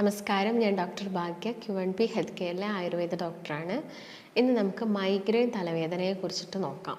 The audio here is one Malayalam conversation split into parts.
നമസ്കാരം, ഞാൻ ഡോക്ടർ ഭാഗ്യ, Q1B ഹെൽത്ത് കെയറിലെ ആയുർവേദ ഡോക്ടറാണ്. ഇന്ന് നമുക്ക് മൈഗ്രെയിൻ തലവേദനയെക്കുറിച്ചിട്ട് നോക്കാം.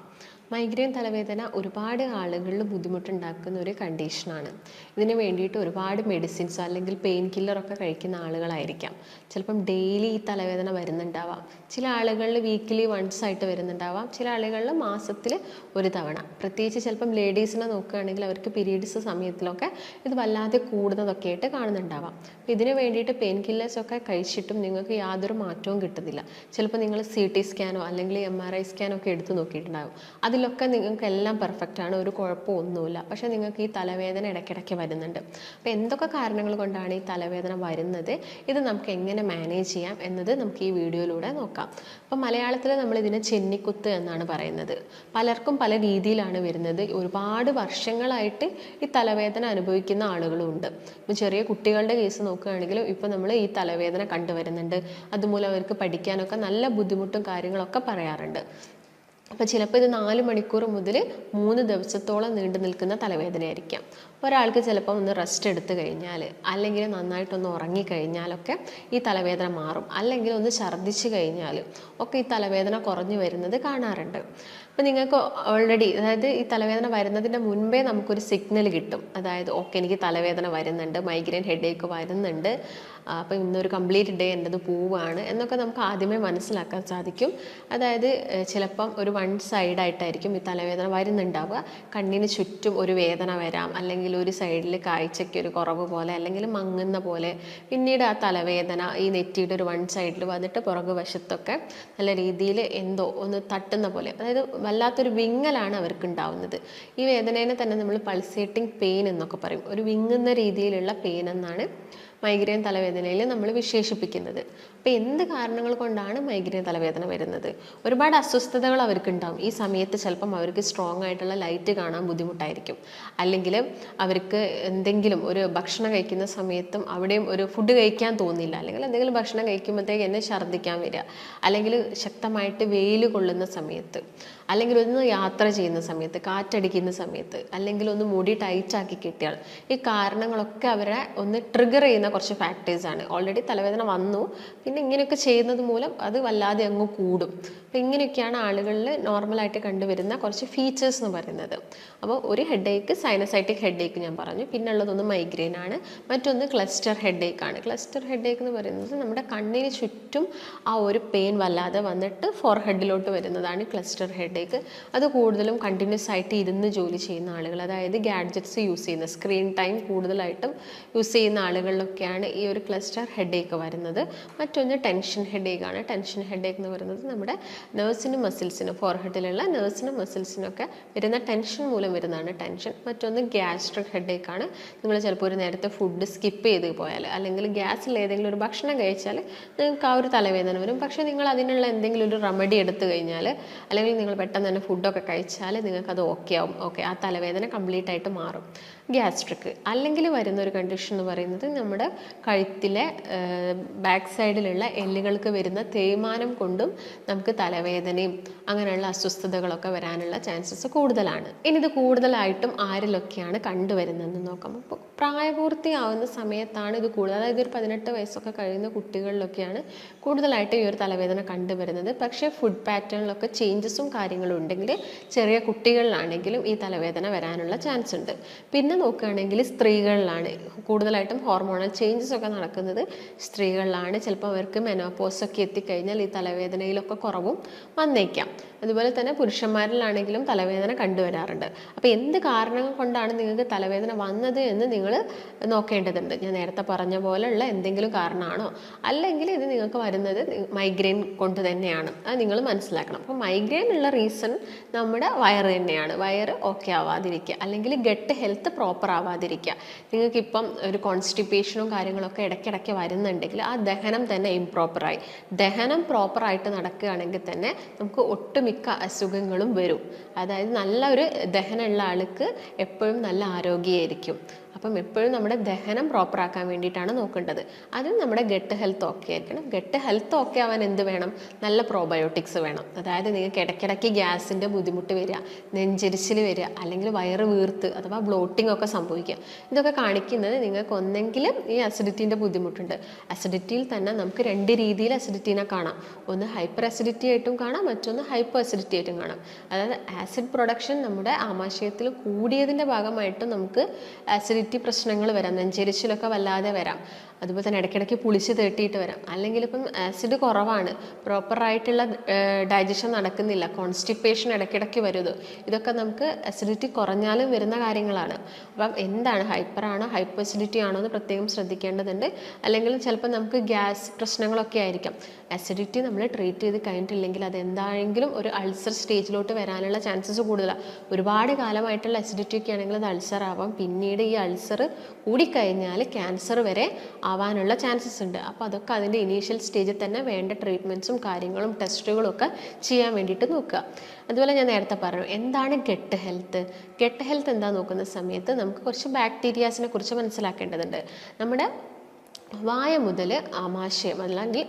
മൈഗ്രെയിൻ തലവേദന ഒരുപാട് ആളുകളിൽ ബുദ്ധിമുട്ടുണ്ടാക്കുന്ന ഒരു കണ്ടീഷനാണ്. ഇതിന് വേണ്ടിയിട്ട് ഒരുപാട് മെഡിസിൻസ് അല്ലെങ്കിൽ പെയിൻ കില്ലറൊക്കെ കഴിക്കുന്ന ആളുകളായിരിക്കാം. ചിലപ്പം ഡെയിലി ഈ തലവേദന വരുന്നുണ്ടാവാം. ചില ആളുകളിൽ വീക്കിലി വൺസ് ആയിട്ട് വരുന്നുണ്ടാവാം. ചില ആളുകളിൽ മാസത്തിൽ ഒരു തവണ. പ്രത്യേകിച്ച് ചിലപ്പം ലേഡീസിനെ നോക്കുകയാണെങ്കിൽ അവർക്ക് പീരീഡ്സ് സമയത്തിലൊക്കെ ഇത് വല്ലാതെ കൂടുന്നതൊക്കെ ആയിട്ട് കാണുന്നുണ്ടാവാം. അപ്പോൾ ഇതിന് വേണ്ടിയിട്ട് പെയിൻ കില്ലേഴ്സൊക്കെ കഴിച്ചിട്ടും നിങ്ങൾക്ക് യാതൊരു മാറ്റവും കിട്ടുന്നില്ല. ചിലപ്പോൾ നിങ്ങൾ CT സ്കാനോ അല്ലെങ്കിൽ MRI സ്കാനോ ഒക്കെ എടുത്ത് നോക്കിയിട്ടുണ്ടാകും. അതിലൊക്കെ നിങ്ങൾക്ക് എല്ലാം പെർഫെക്റ്റാണ്, ഒരു കുഴപ്പമൊന്നുമില്ല. പക്ഷേ നിങ്ങൾക്ക് ഈ തലവേദന ഇടയ്ക്കിടയ്ക്ക് വരുന്നുണ്ട്. അപ്പോൾ എന്തൊക്കെ കാരണങ്ങൾ കൊണ്ടാണ് ഈ തലവേദന വരുന്നത്, ഇത് നമുക്ക് എങ്ങനെ മാനേജ് ചെയ്യാം എന്നത് നമുക്ക് ഈ വീഡിയോയിലൂടെ നോക്കാം. അപ്പോൾ മലയാളത്തിൽ നമ്മളിതിനെ ചെന്നിക്കുത്ത് എന്നാണ് പറയുന്നത്. പലർക്കും പല രീതിയിലാണ് വരുന്നത്. ഒരുപാട് വർഷങ്ങളായിട്ട് ഈ തലവേദന അനുഭവിക്കുന്ന ആളുകളും ഉണ്ട്. ഇപ്പോൾ ചെറിയ കുട്ടികളുടെ കേസ് നോക്കുകയാണെങ്കിലും ഇപ്പോൾ നമ്മൾ ഈ തലവേദന കണ്ടുവരുന്നുണ്ട്. അതുമൂലം അവർക്ക് പഠിക്കാനൊക്കെ നല്ല ബുദ്ധിമുട്ടും കാര്യങ്ങളൊക്കെ പറയാറുണ്ട്. അപ്പോൾ ചിലപ്പോൾ ഇത് 4 മണിക്കൂർ മുതൽ 3 ദിവസത്തോളം നീണ്ടു നിൽക്കുന്ന തലവേദനയായിരിക്കാം. ഒരാൾക്ക് ചിലപ്പോൾ ഒന്ന് റെസ്റ്റ് എടുത്തു കഴിഞ്ഞാൽ അല്ലെങ്കിൽ നന്നായിട്ടൊന്ന് ഉറങ്ങിക്കഴിഞ്ഞാലൊക്കെ ഈ തലവേദന മാറും. അല്ലെങ്കിൽ ഒന്ന് ഛർദ്ദിച്ച് കഴിഞ്ഞാൽ ഒക്കെ ഈ തലവേദന കുറഞ്ഞു വരുന്നത് കാണാറുണ്ട്. അപ്പോൾ നിങ്ങൾക്ക് ഓൾറെഡി, അതായത് ഈ തലവേദന വരുന്നതിൻ്റെ മുൻപേ നമുക്കൊരു സിഗ്നൽ കിട്ടും. അതായത് ഓക്കെ, എനിക്ക് തലവേദന വരുന്നുണ്ട്, മൈഗ്രെയിൻ ഹെഡേക്ക് വരുന്നുണ്ട്, അപ്പോൾ ഇന്നൊരു കംപ്ലീറ്റ് ഡേ എൻ്റെത് പോവുകയാണ് എന്നൊക്കെ നമുക്ക് ആദ്യമേ മനസ്സിലാക്കാൻ സാധിക്കും. അതായത് ചിലപ്പം ഒരു വൺ സൈഡായിട്ടായിരിക്കും ഈ തലവേദന വരുന്നുണ്ടാവുക. കണ്ണിന് ചുറ്റും ഒരു വേദന വരാം, അല്ലെങ്കിൽ ഒരു സൈഡിൽ കാഴ്ചയ്ക്ക് ഒരു കുറവ് പോലെ അല്ലെങ്കിൽ മങ്ങുന്ന പോലെ. പിന്നീട് ആ തലവേദന ഈ നെറ്റിയുടെ ഒരു വൺ സൈഡിൽ വന്നിട്ട് പുറകു വശത്തൊക്കെ നല്ല രീതിയിൽ എന്തോ ഒന്ന് തട്ടുന്ന പോലെ, അതായത് വല്ലാത്തൊരു വിങ്ങലാണ് അവർക്ക് ഉണ്ടാവുന്നത്. ഈ വേദനേനെ തന്നെ നമ്മൾ പൾസേറ്റിംഗ് പെയിൻ എന്നൊക്കെ പറയും. ഒരു വിങ്ങുന്ന രീതിയിലുള്ള പെയിൻ എന്നാണ് മൈഗ്രെയിൻ തലവേദനയിൽ നമ്മൾ വിശേഷിപ്പിക്കുന്നത്. അപ്പോൾ എന്ത് കാരണങ്ങൾ കൊണ്ടാണ് മൈഗ്രെയിൻ തലവേദന വരുന്നത്? ഒരുപാട് അസ്വസ്ഥതകൾ അവർക്കുണ്ടാവും. ഈ സമയത്ത് ചിലപ്പം അവർക്ക് സ്ട്രോങ് ആയിട്ടുള്ള ലൈറ്റ് കാണാൻ ബുദ്ധിമുട്ടായിരിക്കും. അല്ലെങ്കിൽ അവർക്ക് എന്തെങ്കിലും ഒരു ഭക്ഷണം കഴിക്കുന്ന സമയത്തും അവിടെയും ഒരു ഫുഡ് കഴിക്കാൻ തോന്നില്ല, അല്ലെങ്കിൽ എന്തെങ്കിലും ഭക്ഷണം കഴിക്കുമ്പോഴത്തേക്ക് എന്നെ ഛർദ്ദിക്കാൻ വരിക, അല്ലെങ്കിൽ ശക്തമായിട്ട് വെയിൽ കൊള്ളുന്ന സമയത്ത്, അല്ലെങ്കിൽ ഒന്ന് യാത്ര ചെയ്യുന്ന സമയത്ത്, കാറ്റടിക്കുന്ന സമയത്ത്, അല്ലെങ്കിൽ ഒന്ന് മുടി ടൈറ്റാക്കി കിട്ടിയാൽ, ഈ കാരണങ്ങളൊക്കെ അവരെ ഒന്ന് ട്രിഗർ ചെയ്യുന്ന കുറച്ച് ഫാക്ടേഴ്സാണ്. ഓൾറെഡി തലവേദന വന്നു, പിന്നെ ഇങ്ങനെയൊക്കെ ചെയ്യുന്നത് മൂലം അത് വല്ലാതെ അങ്ങ് കൂടും. അപ്പോൾ ഇങ്ങനെയൊക്കെയാണ് ആളുകളിൽ നോർമലായിട്ട് കണ്ടുവരുന്ന കുറച്ച് ഫീച്ചേഴ്സ് എന്ന് പറയുന്നത്. അപ്പോൾ ഒരു ഹെഡേക്ക് സൈനസൈറ്റിക് ഹെഡേക്ക് ഞാൻ പറഞ്ഞു, പിന്നെ ഉള്ളതൊന്ന് മൈഗ്രെയിൻ ആണ്, മറ്റൊന്ന് ക്ലസ്റ്റർ ഹെഡേക്ക് ആണ്. ക്ലസ്റ്റർ ഹെഡേക്ക് എന്ന് പറയുന്നത് നമ്മുടെ കണ്ണിന് ചുറ്റും ആ ഒരു പെയിൻ വല്ലാതെ വന്നിട്ട് ഫോർഹെഡിലോട്ട് വരുന്നതാണ് ക്ലസ്റ്റർ ഹെഡേക്ക്. അത് കൂടുതലും കണ്ടിന്യൂസ് ആയിട്ട് ഇരുന്ന് ജോലി ചെയ്യുന്ന ആളുകൾ, അതായത് ഗാഡ്ജറ്റ്സ് യൂസ് ചെയ്യുന്ന, സ്ക്രീൻ ടൈം കൂടുതലായിട്ടും യൂസ് ചെയ്യുന്ന ആളുകളിലൊക്കെയാണ് ഈ ഒരു ക്ലസ്റ്റർ ഹെഡേക്ക് വരുന്നത്. മറ്റൊന്ന് ടെൻഷൻ ഹെഡേക്ക് ആണ്. ടെൻഷൻ ഹെഡേക്ക് എന്ന് പറയുന്നത് നമ്മുടെ നെർവ്സിനും മസിൽസിനും, ഫോർഹെഡിലുള്ള നെർവ്സിനും മസിൽസിനൊക്കെ വരുന്ന ടെൻഷൻ മൂലം വരുന്നതാണ് ടെൻഷൻ. മറ്റൊന്ന് ഗ്യാസ്ട്രിക് ഹെഡേക്ക് ആണ്. നിങ്ങൾ ചിലപ്പോൾ ഒരു നേരത്തെ ഫുഡ് സ്കിപ്പ് ചെയ്ത് പോയാൽ, അല്ലെങ്കിൽ ഗ്യാസിൽ ഏതെങ്കിലും ഒരു ഭക്ഷണം കഴിച്ചാൽ നിങ്ങൾക്ക് ആ ഒരു തലവേദന വരും. പക്ഷേ നിങ്ങൾ അതിനുള്ള എന്തെങ്കിലും ഒരു റെമഡി എടുത്തു കഴിഞ്ഞാൽ, അല്ലെങ്കിൽ നിങ്ങൾ പെട്ടെന്ന് തന്നെ ഫുഡൊക്കെ കഴിച്ചാൽ നിങ്ങൾക്കത് ഓക്കെ ആവും. ഓക്കെ, ആ തലവേദന കംപ്ലീറ്റ് ആയിട്ട് മാറും. ഗ്യാസ്ട്രിക് അല്ലെങ്കിൽ വരുന്ന ഒരു കണ്ടീഷൻ എന്ന് പറയുന്നത് നമ്മുടെ കഴുത്തിലെ ബാക്ക് സൈഡിലുള്ള എല്ലുകൾക്ക് വരുന്ന തേയ്മാനം കൊണ്ടും നമുക്ക് തലവേദനയും അങ്ങനെയുള്ള അസ്വസ്ഥതകളൊക്കെ വരാനുള്ള ചാൻസസ് കൂടുതലാണ്. ഇനി ഇത് കൂടുതലായിട്ടും ആരിലൊക്കെയാണ് കണ്ടുവരുന്നതെന്ന് നോക്കാം. അപ്പോൾ പ്രായപൂർത്തിയാവുന്ന സമയത്താണ് ഇത് കൂടുതൽ, അതായത് ഒരു 18 വയസ്സൊക്കെ കഴിയുന്ന കുട്ടികളിലൊക്കെയാണ് കൂടുതലായിട്ട് ഈ ഒരു തലവേദന കണ്ടുവരുന്നത്. പക്ഷേ ഫുഡ് പാറ്റേണിലൊക്കെ ചേഞ്ചസും കാര്യങ്ങളും ഉണ്ടെങ്കിൽ ചെറിയ കുട്ടികളിലാണെങ്കിലും ഈ തലവേദന വരാനുള്ള ചാൻസ് ഉണ്ട്. പിന്നെ നോക്കുകയാണെങ്കിൽ സ്ത്രീകളിലാണ് കൂടുതലായിട്ടും ഹോർമോണൽ ചേഞ്ചസ് ഒക്കെ നടക്കുന്നത്. സ്ത്രീകളിലാണ്. ചിലപ്പോൾ അവർക്ക് മെനോപോസൊക്കെ എത്തിക്കഴിഞ്ഞാൽ ഈ തലവേദനയിലൊക്കെ കുറവും വന്നേക്കാം. അതുപോലെ തന്നെ പുരുഷന്മാരിലാണെങ്കിലും തലവേദന കണ്ടുവരാറുണ്ട്. അപ്പോൾ എന്ത് കാരണങ്ങൾ കൊണ്ടാണ് നിങ്ങൾക്ക് തലവേദന വന്നത് എന്ന് നിങ്ങൾ നോക്കേണ്ടതുണ്ട്. ഞാൻ നേരത്തെ പറഞ്ഞ പോലെയുള്ള എന്തെങ്കിലും കാരണമാണോ, അല്ലെങ്കിൽ ഇത് നിങ്ങൾക്ക് വരുന്നത് മൈഗ്രെയിൻ കൊണ്ട് തന്നെയാണ്, അത് നിങ്ങൾ മനസ്സിലാക്കണം. അപ്പോൾ മൈഗ്രെയിൻ ഉള്ള റീസൺ നമ്മുടെ വയറ് തന്നെയാണ്. വയറ് ഓക്കെ ആവാതിരിക്കുക, അല്ലെങ്കിൽ ഗട്ട് ഹെൽത്ത് പ്രോപ്പർ ആവാതിരിക്കുക. നിങ്ങൾക്കിപ്പം ഒരു കോൺസ്റ്റിപ്പേഷനും കാര്യങ്ങളൊക്കെ ഇടയ്ക്കിടയ്ക്ക് വരുന്നുണ്ടെങ്കിൽ ആ ദഹനം തന്നെ ഇംപ്രോപ്പറായി, ദഹനം പ്രോപ്പറായിട്ട് നടക്കുകയാണെങ്കിൽ തന്നെ നമുക്ക് ഒട്ടുമിക്ക ഒട്ടുമിക്ക അസുഖങ്ങളും വരും. അതായത് നല്ലൊരു ദഹനമുള്ള ആൾക്ക് എപ്പോഴും നല്ല ആരോഗ്യമായിരിക്കും. അപ്പം എപ്പോഴും നമ്മുടെ ദഹനം പ്രോപ്പറാക്കാൻ വേണ്ടിയിട്ടാണ് നോക്കേണ്ടത്. അതും നമ്മുടെ ഗട്ട് ഹെൽത്ത് ഓക്കെ ആയിരിക്കണം. ഗട്ട് ഹെൽത്ത് ഓക്കെ ആവാൻ എന്ത് വേണം? നല്ല പ്രോബയോട്ടിക്സ് വേണം. അതായത് നിങ്ങൾക്ക് ഇടയ്ക്കിടയ്ക്ക് ഗ്യാസിൻ്റെ ബുദ്ധിമുട്ട് വരിക, നെഞ്ചരിച്ചിൽ വരിക, അല്ലെങ്കിൽ വയറ് വീർത്ത് അഥവാ ബ്ലോട്ടിംഗ് ഒക്കെ സംഭവിക്കുക. ഇതൊക്കെ കാണിക്കുന്നത് നിങ്ങൾക്ക് ഒന്നെങ്കിലും ഈ അസിഡിറ്റീൻ്റെ ബുദ്ധിമുട്ടുണ്ട്. അസിഡിറ്റിയിൽ തന്നെ നമുക്ക് 2 രീതിയിൽ അസിഡിറ്റീനെ കാണാം. ഒന്ന് ഹൈപ്പർ അസിഡിറ്റി ആയിട്ടും കാണാം, മറ്റൊന്ന് ഹൈപ്പർ അസിഡിറ്റി ആയിട്ടും കാണാം. അതായത് ആസിഡ് പ്രൊഡക്ഷൻ നമ്മുടെ ആമാശയത്തിൽ കൂടിയതിൻ്റെ ഭാഗമായിട്ട് നമുക്ക് ആസിഡിറ്റി പ്രശ്നങ്ങൾ വരാം, നെഞ്ചരിച്ചിലൊക്കെ വല്ലാതെ വരാം. അതുപോലെ തന്നെ ഇടയ്ക്കിടയ്ക്ക് പുളിച്ച് തേട്ടിയിട്ട് വരാം. അല്ലെങ്കിൽ ഇപ്പം ആസിഡ് കുറവാണ്, പ്രോപ്പറായിട്ടുള്ള ഡൈജഷൻ നടക്കുന്നില്ല, കോൺസ്റ്റിപ്പേഷൻ ഇടയ്ക്കിടയ്ക്ക് വരുന്നത്, ഇതൊക്കെ നമുക്ക് അസിഡിറ്റി കുറഞ്ഞാലും വരുന്ന കാര്യങ്ങളാണ്. അപ്പം എന്താണ് ഹൈപ്പർ ആണോ ഹൈപ്പർ അസിഡിറ്റി ആണോ എന്ന് പ്രത്യേകം ശ്രദ്ധിക്കേണ്ടതുണ്ട്. അല്ലെങ്കിൽ ചിലപ്പോൾ നമുക്ക് ഗ്യാസ് പ്രശ്നങ്ങളൊക്കെ ആയിരിക്കാം. അസിഡിറ്റി നമ്മൾ ട്രീറ്റ് ചെയ്ത് കഴിഞ്ഞിട്ടില്ലെങ്കിൽ അത് എന്താണെങ്കിലും ഒരു അൾസർ സ്റ്റേജിലോട്ട് വരാനുള്ള ചാൻസസ് കൂടുതലാണ്. ഒരുപാട് കാലമായിട്ടുള്ള അസിഡിറ്റി ഒക്കെ ആണെങ്കിൽ അത് അൾസർ ആവാം. പിന്നീട് ഈ അൾസർ കൂടിക്കഴിഞ്ഞാൽ ക്യാൻസർ വരെ ആവാനുള്ള ചാൻസസ് ഉണ്ട്. അപ്പോൾ അതൊക്കെ അതിൻ്റെ ഇനീഷ്യൽ സ്റ്റേജിൽ തന്നെ വേണ്ട ട്രീറ്റ്മെൻറ്റ്സും കാര്യങ്ങളും ടെസ്റ്റുകളും ഒക്കെ ചെയ്യാൻ വേണ്ടിയിട്ട് നോക്കുക. അതുപോലെ ഞാൻ നേരത്തെ പറഞ്ഞു, എന്താണ് ഗട്ട് ഹെൽത്ത്? ഗട്ട് ഹെൽത്ത് എന്താ നോക്കുന്ന സമയത്ത് നമുക്ക് കുറച്ച് ബാക്ടീരിയാസിനെ കുറിച്ച് മനസ്സിലാക്കേണ്ടതുണ്ട്. നമ്മുടെ വായ മുതൽ ആമാശയം അല്ലെങ്കിൽ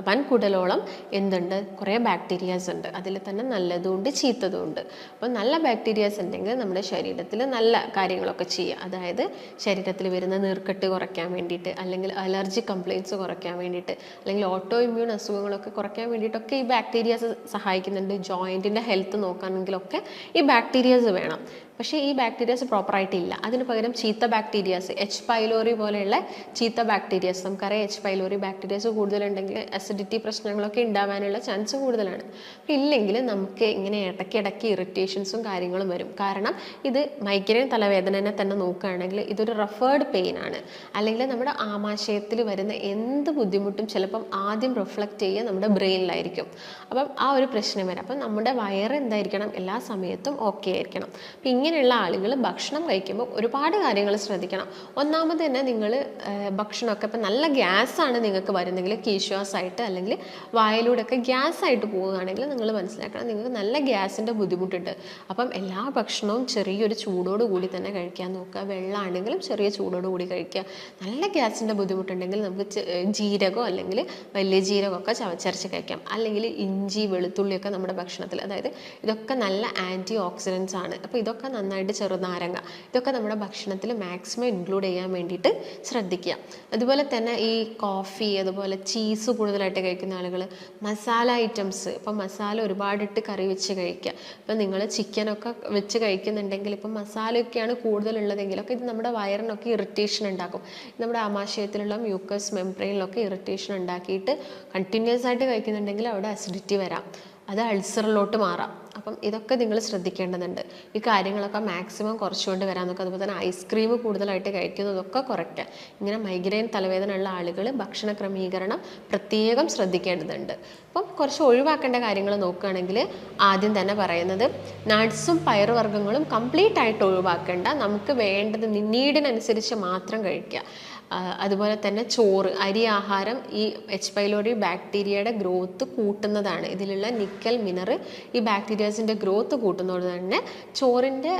വൻകുടലോളം എന്തുണ്ട്? കുറേ ബാക്ടീരിയാസ് ഉണ്ട്. അതിൽ തന്നെ നല്ലതുമുണ്ട് ചീത്തതുമുണ്ട്. അപ്പോൾ നല്ല ബാക്ടീരിയാസ് ഉണ്ടെങ്കിൽ നമ്മുടെ ശരീരത്തിൽ നല്ല കാര്യങ്ങളൊക്കെ ചെയ്യുക. അതായത് ശരീരത്തിൽ വരുന്ന നീർക്കെട്ട് കുറയ്ക്കാൻ വേണ്ടിയിട്ട്, അല്ലെങ്കിൽ അലർജി കംപ്ലയിൻറ്റ്സ് കുറയ്ക്കാൻ വേണ്ടിയിട്ട്, അല്ലെങ്കിൽ ഓട്ടോ ഇമ്മ്യൂൺ അസുഖങ്ങളൊക്കെ കുറയ്ക്കാൻ വേണ്ടിയിട്ടൊക്കെ ഈ ബാക്ടീരിയാസ് സഹായിക്കുന്നുണ്ട്. ജോയിൻറ്റിൻ്റെ ഹെൽത്ത് നോക്കുകയാണെങ്കിലൊക്കെ ഈ ബാക്ടീരിയാസ് വേണം. പക്ഷേ ഈ ബാക്ടീരിയാസ് പ്രോപ്പറായിട്ടില്ല. അതിന് പകരം ചീത്ത ബാക്ടീരിയാസ്, എച്ച് പൈലോറി പോലെയുള്ള ചീത്ത ബാക്ടീരിയാസ്, നമുക്കറിയാം എച്ച് പൈലോറി ബാക്ടീരിയാസ് കൂടുതലുണ്ടെങ്കിൽ അസിഡിറ്റി പ്രശ്നങ്ങളൊക്കെ ഉണ്ടാവാനുള്ള ചാൻസ് കൂടുതലാണ്. ഇല്ലെങ്കിൽ നമുക്ക് ഇങ്ങനെ ഇടയ്ക്കിടയ്ക്ക് ഇറിറ്റേഷൻസും കാര്യങ്ങളും വരും. കാരണം ഇത് മൈഗ്രെയിൻ തലവേദനനെ തന്നെ നോക്കുകയാണെങ്കിൽ ഇതൊരു റെഫേർഡ് പെയിൻ ആണ്. അല്ലെങ്കിൽ നമ്മുടെ ആമാശയത്തിൽ വരുന്ന എന്ത് ബുദ്ധിമുട്ടും ചിലപ്പം ആദ്യം റിഫ്ലക്റ്റ് ചെയ്യുക നമ്മുടെ ബ്രെയിനിലായിരിക്കും. അപ്പം ആ ഒരു പ്രശ്നം വരാം. അപ്പം നമ്മുടെ വയറ് എന്തായിരിക്കണം? എല്ലാ സമയത്തും ഓക്കെ ആയിരിക്കണം. അപ്പം ഇങ്ങനെയുള്ള ആളുകൾ ഭക്ഷണം കഴിക്കുമ്പോൾ ഒരുപാട് കാര്യങ്ങൾ ശ്രദ്ധിക്കണം. ഒന്നാമത് തന്നെ നിങ്ങൾ ഭക്ഷണമൊക്കെ ഇപ്പം നല്ല ഗ്യാസാണ് നിങ്ങൾക്ക് വരുന്നെങ്കിൽ, കീശ്വാസമായിട്ട് അല്ലെങ്കിൽ വായിലൂടെയൊക്കെ ഗ്യാസായിട്ട് പോവുകയാണെങ്കിൽ നിങ്ങൾ മനസ്സിലാക്കണം നിങ്ങൾക്ക് നല്ല ഗ്യാസിൻ്റെ ബുദ്ധിമുട്ടുണ്ട്. അപ്പം എല്ലാ ഭക്ഷണവും ചെറിയൊരു ചൂടോട് കൂടി തന്നെ കഴിക്കാൻ നോക്കുക. വെള്ളമാണെങ്കിലും ചെറിയ ചൂടോട് കൂടി കഴിക്കുക. നല്ല ഗ്യാസിൻ്റെ ബുദ്ധിമുട്ടുണ്ടെങ്കിൽ നമുക്ക് ജീരകമോ അല്ലെങ്കിൽ വലിയ ജീരകമൊക്കെ ചവച്ചരച്ച് കഴിക്കാം. അല്ലെങ്കിൽ ഇഞ്ചി വെളുത്തുള്ളിയൊക്കെ നമ്മുടെ ഭക്ഷണത്തിൽ, അതായത് ഇതൊക്കെ നല്ല ആൻറ്റി ഓക്സിഡൻസ് ആണ്. അപ്പോൾ ഇതൊക്കെ നന്നായിട്ട്, ചെറുനാരങ്ങ, ഇതൊക്കെ നമ്മുടെ ഭക്ഷണത്തിൽ മാക്സിമം ഇൻക്ലൂഡ് ചെയ്യാൻ വേണ്ടിയിട്ട് ശ്രദ്ധിക്കുക. അതുപോലെ തന്നെ ഈ കോഫി, അതുപോലെ ചീസ് കൂടുതലായിട്ട് കഴിക്കുന്ന ആളുകൾ, മസാല ഐറ്റംസ്, ഇപ്പം മസാല ഒരുപാടിട്ട് കറി വെച്ച് കഴിക്കുക. ഇപ്പം നിങ്ങൾ ചിക്കനൊക്കെ വെച്ച് കഴിക്കുന്നുണ്ടെങ്കിൽ ഇപ്പം മസാലയൊക്കെയാണ് കൂടുതലുള്ളതെങ്കിലൊക്കെ ഇത് നമ്മുടെ വയറിനൊക്കെ ഇറിറ്റേഷൻ ഉണ്ടാക്കും. നമ്മുടെ ആമാശയത്തിലുള്ള മ്യൂക്കസ് മെംബ്രെയിനിലൊക്കെ ഇറിറ്റേഷൻ ഉണ്ടാക്കിയിട്ട് കണ്ടിന്യൂസ് ആയിട്ട് കഴിക്കുന്നുണ്ടെങ്കിൽ അവിടെ അസിഡിറ്റി വരാം, അത് അൾസറിലോട്ട് മാറാം. അപ്പം ഇതൊക്കെ നിങ്ങൾ ശ്രദ്ധിക്കേണ്ടതുണ്ട്. ഈ കാര്യങ്ങളൊക്കെ മാക്സിമം കുറച്ചുകൊണ്ട് വരാൻ നോക്കുക. അതുപോലെ തന്നെ ഐസ്ക്രീം കൂടുതലായിട്ട് കഴിക്കുന്നതൊക്കെ കുറയ്ക്കുക. ഇങ്ങനെ മൈഗ്രെയിൻ തലവേദന ഉള്ള ആളുകൾ ഭക്ഷണ ക്രമീകരണം പ്രത്യേകം ശ്രദ്ധിക്കേണ്ടതുണ്ട്. അപ്പം കുറച്ച് ഒഴിവാക്കേണ്ട കാര്യങ്ങൾ നോക്കുകയാണെങ്കിൽ ആദ്യം തന്നെ പറയുന്നത് നട്ട്സും പയറുവർഗ്ഗങ്ങളും കംപ്ലീറ്റ് ആയിട്ട് ഒഴിവാക്കേണ്ട, നമുക്ക് വേണ്ടത് നീഡിനനുസരിച്ച് മാത്രം കഴിക്കുക. അതുപോലെ തന്നെ ചോറ്, അരി ആഹാരം ഈ എച്ച് പൈലോറി ബാക്ടീരിയയുടെ ഗ്രോത്ത് കൂട്ടുന്നതാണ്. ഇതിലുള്ള നിക്കൽ മിനറൽ ഈ ബാക്ടീരിയാസിൻ്റെ ഗ്രോത്ത് കൂട്ടുന്നത് തന്നെ ചോറിൻ്റെ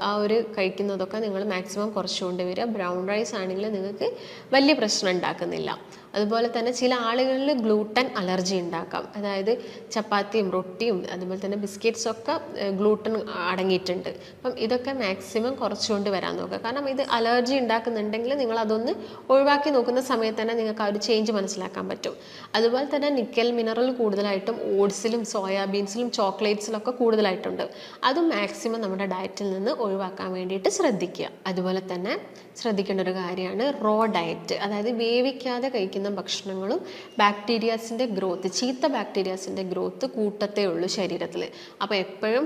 ആ ഒരു കഴിക്കുന്നതൊക്കെ നിങ്ങൾ മാക്സിമം കുറച്ചുകൊണ്ട് വരിക. ബ്രൗൺ റൈസ് ആണെങ്കിൽ നിങ്ങൾക്ക് വലിയ പ്രശ്നം ഉണ്ടാക്കുന്നില്ല. അതുപോലെ തന്നെ ചില ആളുകളിൽ ഗ്ലൂട്ടൻ അലർജി ഉണ്ടാക്കാം. അതായത് ചപ്പാത്തിയും റൊട്ടിയും അതുപോലെ തന്നെ ബിസ്ക്കറ്റ്സൊക്കെ ഗ്ലൂട്ടൻ അടങ്ങിയിട്ടുണ്ട്. അപ്പം ഇതൊക്കെ മാക്സിമം കുറച്ചുകൊണ്ട് വരാൻ നോക്കുക. കാരണം ഇത് അലർജി ഉണ്ടാക്കുന്നുണ്ടെങ്കിൽ നിങ്ങൾ അതൊന്ന് ഒഴിവാക്കി നോക്കുന്ന സമയത്ത് തന്നെ നിങ്ങൾക്ക് ആ ഒരു ചേഞ്ച് മനസ്സിലാക്കാൻ പറ്റും. അതുപോലെ തന്നെ നിക്കൽ മിനറൽ കൂടുതലായിട്ടും ഓട്സിലും സോയാബീൻസിലും ചോക്ലേറ്റ്സിലൊക്കെ കൂടുതലായിട്ടുണ്ട്. അതും മാക്സിമം നമ്മുടെ ഡയറ്റിൽ നിന്ന് ഒഴിവാക്കാൻ വേണ്ടിയിട്ട് ശ്രദ്ധിക്കുക. അതുപോലെ തന്നെ ശ്രദ്ധിക്കേണ്ട ഒരു കാര്യമാണ് റോ ഡയറ്റ്. അതായത് വേവിക്കാതെ കഴിക്കുന്ന ഭക്ഷണങ്ങളും ബാക്ടീരിയാസിൻ്റെ ഗ്രോത്ത്, ചീത്ത ബാക്ടീരിയാസിൻ്റെ ഗ്രോത്ത് കൂട്ടത്തേ ഉള്ളൂ ശരീരത്തിൽ. അപ്പോൾ എപ്പോഴും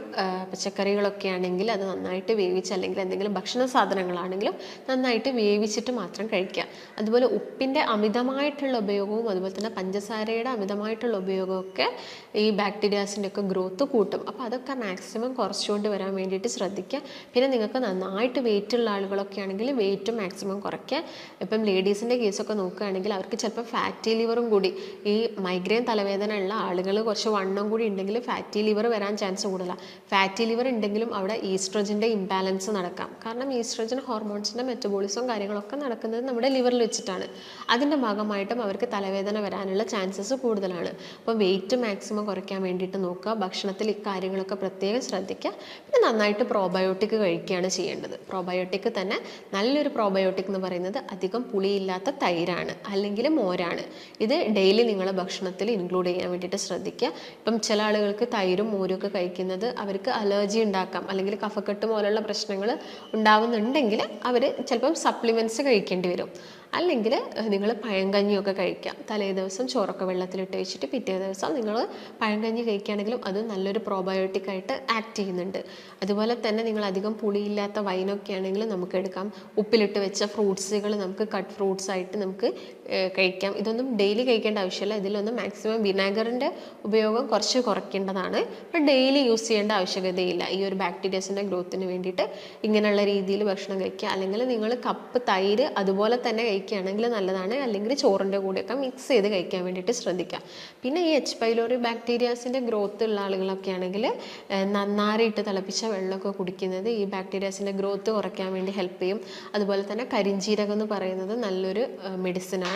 പച്ചക്കറികളൊക്കെ ആണെങ്കിൽ അത് നന്നായിട്ട് വേവിച്ച്, അല്ലെങ്കിൽ എന്തെങ്കിലും ഭക്ഷണ സാധനങ്ങളാണെങ്കിലും നന്നായിട്ട് വേവിച്ചിട്ട് മാത്രം കഴിക്കുക. അതുപോലെ ഉപ്പിൻ്റെ അമിതമായിട്ടുള്ള ഉപയോഗവും അതുപോലെ തന്നെ പഞ്ചസാരയുടെ അമിതമായിട്ടുള്ള ഉപയോഗമൊക്കെ ഈ ബാക്ടീരിയാസിൻ്റെ ഒക്കെ ഗ്രോത്ത് കൂട്ടും. അപ്പോൾ അതൊക്കെ മാക്സിമം കുറച്ചുകൊണ്ട് വരാൻ വേണ്ടിയിട്ട് ശ്രദ്ധിക്കുക. പിന്നെ നിങ്ങൾക്ക് നന്നായിട്ട് വെയിറ്റ് ഉള്ള ആളുകളൊക്കെ ആണെങ്കിൽ വെയിറ്റ് മാക്സിമം കുറയ്ക്കുക. ഇപ്പം ലേഡീസിൻ്റെ കേസൊക്കെ നോക്കുകയാണെങ്കിൽ അവർക്ക് ചിലപ്പോൾ ഫാറ്റി ലിവറും കൂടി, ഈ മൈഗ്രെയിൻ തലവേദന ഉള്ള ആളുകൾ കുറച്ച് വണ്ണം കൂടി ഉണ്ടെങ്കിൽ ഫാറ്റി ലിവർ വരാൻ ചാൻസ് കൂടുതലാണ്. ഫാറ്റി ലിവർ ഉണ്ടെങ്കിലും അവിടെ ഈസ്ട്രജൻ്റെ ഇംബാലൻസ് നടക്കാം. കാരണം ഈസ്ട്രജൻ ഹോർമോൺസിൻ്റെ മെറ്റബോളിസവും കാര്യങ്ങളൊക്കെ നടക്കുന്നത് നമ്മുടെ ലിവറിൽ വെച്ചിട്ടാണ്. അതിൻ്റെ ഭാഗമായിട്ടും അവർക്ക് തലവേദന വരാനുള്ള ചാൻസസ് കൂടുതലാണ്. അപ്പോൾ വെയിറ്റ് മാക്സിമം കുറയ്ക്കാൻ വേണ്ടിയിട്ട് നോക്കുക, ഭക്ഷണത്തിൽ ഇക്കാര്യങ്ങളൊക്കെ പ്രത്യേകം ശ്രദ്ധിക്കുക. പിന്നെ നന്നായിട്ട് പ്രോബയോട്ടിക് കഴിക്കുകയാണ് ചെയ്യേണ്ടത്. പ്രോബയോട്ടിക് തന്നെ നല്ലൊരു പ്രോബയോട്ടിക് എന്ന് പറയുന്നത് അധികം പുളിയില്ലാത്ത തൈരാണ് അല്ലെങ്കിൽ മോരാണ്. ഇത് ഡെയിലി നിങ്ങളെ ഭക്ഷണത്തിൽ ഇൻക്ലൂഡ് ചെയ്യാൻ വേണ്ടിയിട്ട് ശ്രദ്ധിക്കുക. ഇപ്പം ചില ആളുകൾക്ക് തൈരും മോരും ഒക്കെ കഴിക്കുന്നത് അവർക്ക് അലർജി ഉണ്ടാക്കാം, അല്ലെങ്കിൽ കഫക്കെട്ട് പോലുള്ള പ്രശ്നങ്ങൾ ഉണ്ടാവുന്നുണ്ടെങ്കിൽ അവർ ചിലപ്പം സപ്ലിമെൻറ്റ്സ് കഴിക്കേണ്ടി വരും. അല്ലെങ്കിൽ നിങ്ങൾ പഴങ്കഞ്ഞിയൊക്കെ കഴിക്കാം. തലേ ദിവസം ചോറൊക്കെ വെള്ളത്തിലിട്ട് വെച്ചിട്ട് പിറ്റേ ദിവസം നിങ്ങൾ പഴങ്കഞ്ഞി കഴിക്കുകയാണെങ്കിലും അത് നല്ലൊരു പ്രോബയോട്ടിക് ആയിട്ട് ആക്ട് ചെയ്യുന്നുണ്ട്. അതുപോലെ തന്നെ നിങ്ങൾ അധികം പുളിയില്ലാത്ത വൈനൊക്കെ ആണെങ്കിൽ നമുക്ക് എടുക്കാം. ഉപ്പിലിട്ട് വെച്ച ഫ്രൂട്ട്സുകൾ നമുക്ക് കട്ട് ഫ്രൂട്ട്സ് ആയിട്ട് നമുക്ക് കഴിക്കാം. ഇതൊന്നും ഡെയിലി കഴിക്കേണ്ട ആവശ്യമില്ല. ഇതിലൊന്നും മാക്സിമം വിനാഗറിൻ്റെ ഉപയോഗം കുറച്ച് കുറയ്ക്കേണ്ടതാണ്. അപ്പോൾ ഡെയിലി യൂസ് ചെയ്യേണ്ട ആവശ്യകതയില്ല. ഈ ഒരു ബാക്ടീരിയസിൻ്റെ ഗ്രോത്തിന് വേണ്ടിയിട്ട് ഇങ്ങനെയുള്ള രീതിയിൽ ഭക്ഷണം കഴിക്കുക. അല്ലെങ്കിൽ നിങ്ങൾ കപ്പ് തൈര് അതുപോലെ തന്നെ കഴിക്കുകയാണെങ്കിൽ നല്ലതാണ്. അല്ലെങ്കിൽ ചോറിൻ്റെ കൂടെയൊക്കെ മിക്സ് ചെയ്ത് കഴിക്കാൻ വേണ്ടിയിട്ട് ശ്രദ്ധിക്കുക. പിന്നെ ഈ എച്ച് പൈലോറി ബാക്ടീരിയാസിൻ്റെ ഗ്രോത്ത് ഉള്ള ആളുകളൊക്കെ ആണെങ്കിൽ നന്നായിട്ട് തിളപ്പിച്ച വെള്ളമൊക്കെ കുടിക്കുന്നത് ഈ ബാക്ടീരിയാസിൻ്റെ ഗ്രോത്ത് കുറയ്ക്കാൻ വേണ്ടി ഹെൽപ്പ് ചെയ്യും. അതുപോലെ തന്നെ കരിഞ്ജീരകം എന്ന് പറയുന്നത് നല്ലൊരു മെഡിസിനാണ്.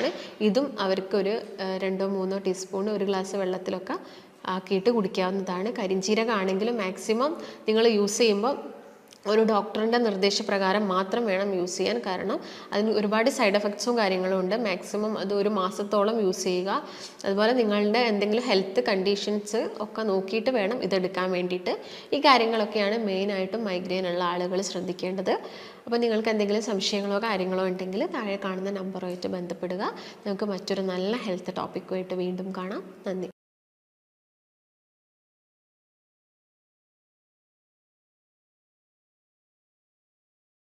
ഇതും അവർക്കൊരു 2-3 ടീസ്പൂൺ ഒരു ഗ്ലാസ് വെള്ളത്തിലൊക്കെ ആക്കിയിട്ട് കുടിക്കാവുന്നതാണ്. കരിഞ്ജീരകം ആണെങ്കിലും മാക്സിമം നിങ്ങൾ യൂസ് ചെയ്യുമ്പോൾ ഒരു ഡോക്ടറിൻ്റെ നിർദ്ദേശപ്രകാരം മാത്രം വേണം യൂസ് ചെയ്യാൻ. കാരണം അതിന് ഒരുപാട് സൈഡ് എഫക്ട്സും കാര്യങ്ങളും ഉണ്ട്. മാക്സിമം അത് 1 മാസത്തോളം യൂസ് ചെയ്യുക. അതുപോലെ നിങ്ങളുടെ എന്തെങ്കിലും ഹെൽത്ത് കണ്ടീഷൻസ് ഒക്കെ നോക്കിയിട്ട് വേണം ഇതെടുക്കാൻ വേണ്ടിയിട്ട്. ഈ കാര്യങ്ങളൊക്കെയാണ് മെയിനായിട്ടും മൈഗ്രെയിൻ ഉള്ള ആളുകൾ ശ്രദ്ധിക്കേണ്ടത്. അപ്പോൾ നിങ്ങൾക്ക് എന്തെങ്കിലും സംശയങ്ങളോ കാര്യങ്ങളോ ഉണ്ടെങ്കിൽ താഴെ കാണുന്ന നമ്പറുമായിട്ട് ബന്ധപ്പെടുക. നമുക്ക് മറ്റൊരു നല്ല ഹെൽത്ത് ടോപ്പിക്കുമായിട്ട് വീണ്ടും കാണാം. നന്ദി.